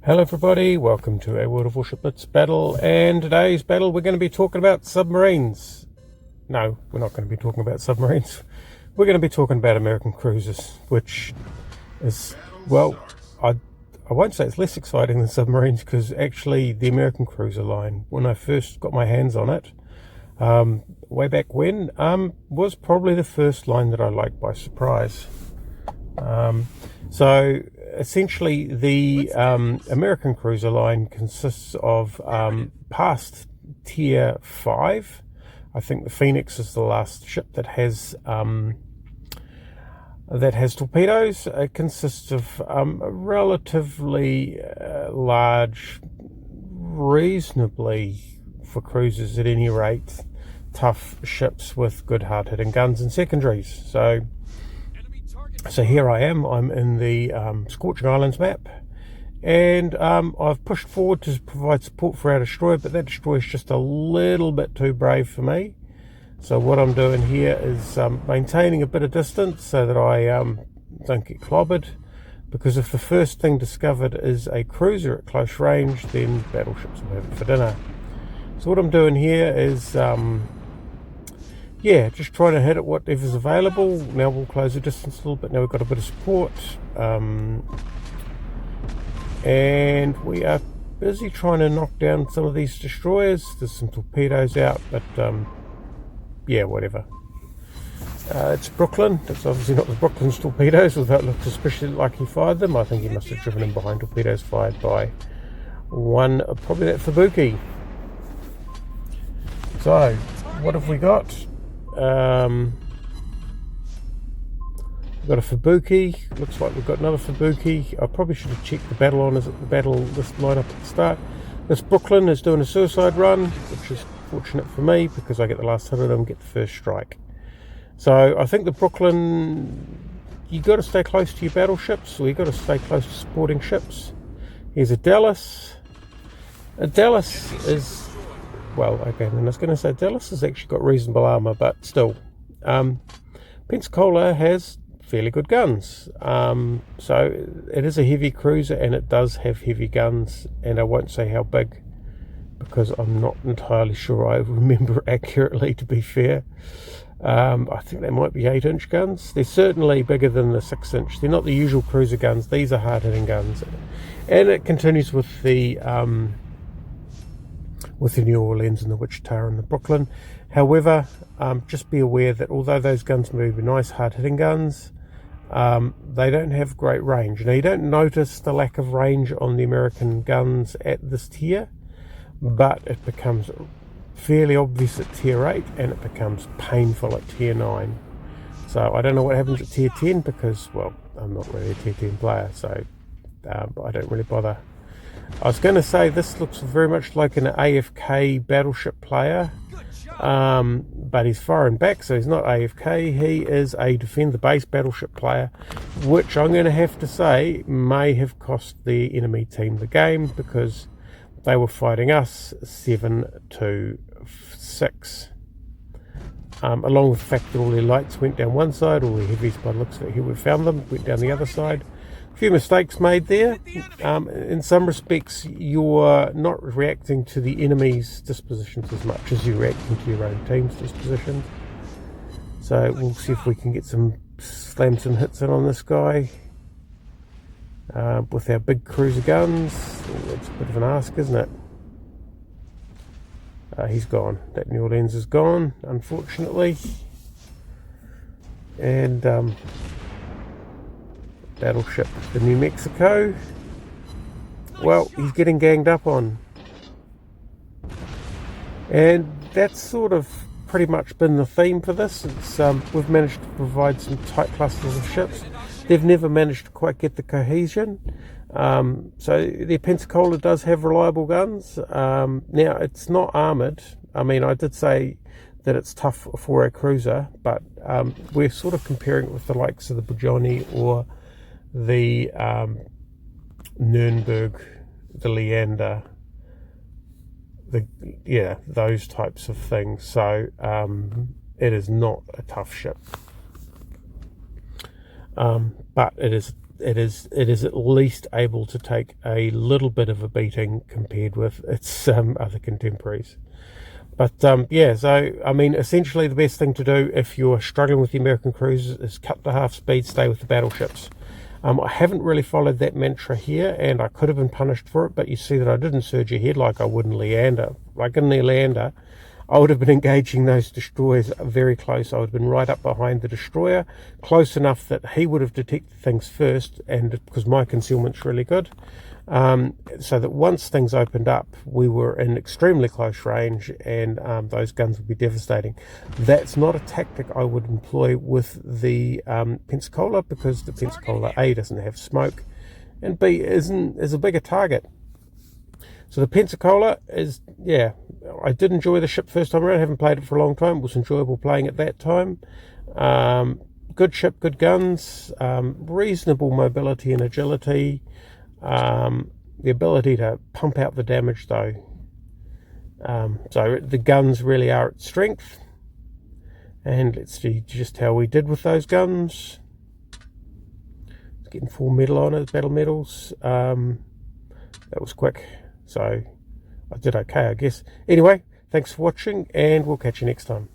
Hello everybody, welcome to a World of Warships Blitz battle, and today's battle we're going to be talking about submarines. No, we're not going to be talking about submarines. We're going to be talking about American cruisers, which is, well, I won't say it's less exciting than submarines, because actually the American cruiser line, when I first got my hands on it, way back when, was probably the first line that I liked by surprise. So essentially the American cruiser line consists of past tier 5. I think the Phoenix is the last ship that has torpedoes. It consists of relatively large, reasonably, for cruisers at any rate, tough ships with good hard-hitting guns and secondaries. So here I am, I'm in the Scorching Islands map, and I've pushed forward to provide support for our destroyer, but that destroyer is just a little bit too brave for me. So what I'm doing here is maintaining a bit of distance so that I don't get clobbered, because if the first thing discovered is a cruiser at close range, then battleships will have it for dinner. So what I'm doing here is yeah, just trying to hit at whatever's available. Now we'll close the distance a little bit. Now we've got a bit of support. And we are busy trying to knock down some of these destroyers. There's some torpedoes out, but yeah, whatever. It's Brooklyn. It's obviously not the Brooklyn's torpedoes, although it looks especially like he fired them. I think he must have driven in behind torpedoes fired by one, probably that Fubuki. So, what have we got? We've got a Fubuki. Looks like we've got another Fubuki. I probably should have checked the battle honours at the battle list lineup at the start. This Brooklyn is doing a suicide run, which is fortunate for me because I get the last hit of them, get the first strike. So I think the Brooklyn, you got to stay close to your battleships, or you got to stay close to supporting ships. Here's a Dallas. A Dallas is, well, okay, I was going to say Dallas has actually got reasonable armour, but still. Pensacola has fairly good guns. So it is a heavy cruiser, and it does have heavy guns, and I won't say how big, because I'm not entirely sure I remember accurately, to be fair. I think they might be 8-inch guns. They're certainly bigger than the 6-inch. They're not the usual cruiser guns. These are hard-hitting guns. And it continues with the New Orleans and the Wichita and the Brooklyn. However, just be aware that although those guns may be nice hard-hitting guns, they don't have great range. Now, you don't notice the lack of range on the American guns at this tier, but it becomes fairly obvious at tier 8, and it becomes painful at tier 9. So I don't know what happens at tier 10, because, well, I'm not really a tier 10 player, so I don't really bother. I was going to say this looks very much like an AFK battleship player, but he's firing back, so he's not AFK. He is a defend the base battleship player, which I'm going to have to say may have cost the enemy team the game, because they were fighting us 7-6. Along with the fact that all their lights went down one side, all the heavies, by the looks of it, here we found them, went down the other side. A few mistakes made there. In some respects, you're not reacting to the enemy's dispositions as much as you're reacting to your own team's dispositions. So we'll see if we can get slam some hits in on this guy with our big cruiser guns. Oh, that's a bit of an ask, isn't it? He's gone. That New Orleans is gone, unfortunately. And battleship, the New Mexico. Well, he's getting ganged up on. And that's sort of pretty much been the theme for this. It's we've managed to provide some tight clusters of ships. They've never managed to quite get the cohesion. So the Pensacola does have reliable guns. Now, it's not armoured. I mean, I did say that it's tough for a cruiser, but we're sort of comparing it with the likes of the Bujoni or the Nuremberg, the Leander, those types of things. So it is not a tough ship. But it is it is at least able to take a little bit of a beating compared with its other contemporaries. But yeah, so I mean, essentially the best thing to do if you're struggling with the American cruisers is cut to half speed, stay with the battleships. I haven't really followed that mantra here, and I could have been punished for it, but you see that I didn't surge ahead like I would in Leander. Like in Leander, I would have been engaging those destroyers very close. I would have been right up behind the destroyer, close enough that he would have detected things first, and because my concealment's really good, so that once things opened up, we were in extremely close range, and those guns would be devastating. That's not a tactic I would employ with the Pensacola, because the Pensacola A doesn't have smoke, and B is a bigger target. So the Pensacola is, yeah, I did enjoy the ship first time around. I haven't played it for a long time. It was enjoyable playing at that time. Good ship, good guns, reasonable mobility and agility. The ability to pump out the damage, though. So the guns really are its strength. And let's see just how we did with those guns. Getting full medal on it, battle medals. That was quick. So I did okay, I guess. Anyway, thanks for watching, and we'll catch you next time.